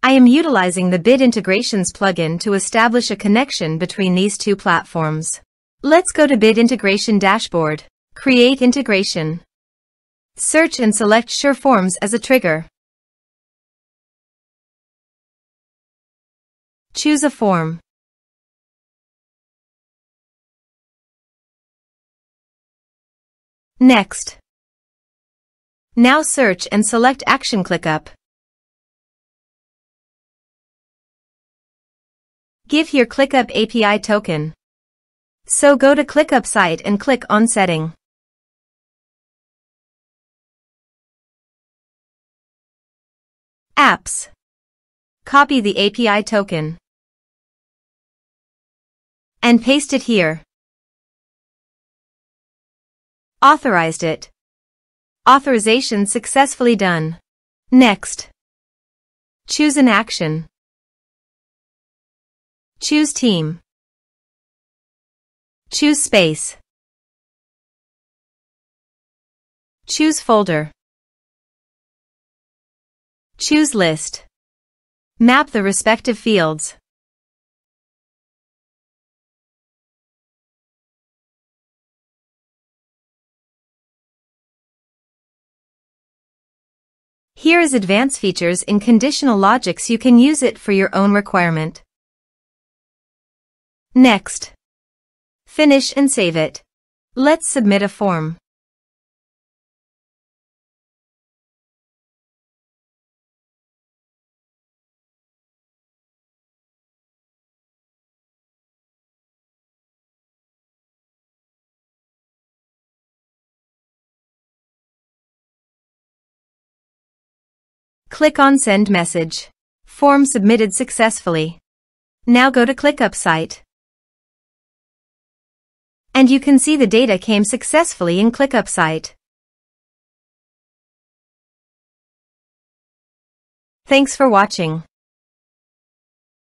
I am utilizing the Bit Integrations plugin to establish a connection between these two platforms. Let's go to Bit Integration Dashboard. Create integration. Search and select SureForms as a trigger. Choose a form. Next. Now search and select Action ClickUp. Give here ClickUp API token. So go to ClickUp site and click on Setting. Apps. Copy the API token and paste it here. Authorized it. Authorization successfully done. Next. Choose an action. Choose team. Choose space. Choose folder. Choose list. Map the respective fields. Here is advanced features in conditional logics. You can use it for your own requirement. Next. Finish and save it. Let's submit a form. Click on Send Message. Form submitted successfully. Now go to ClickUp site. And you can see the data came successfully in ClickUp site. Thanks for watching.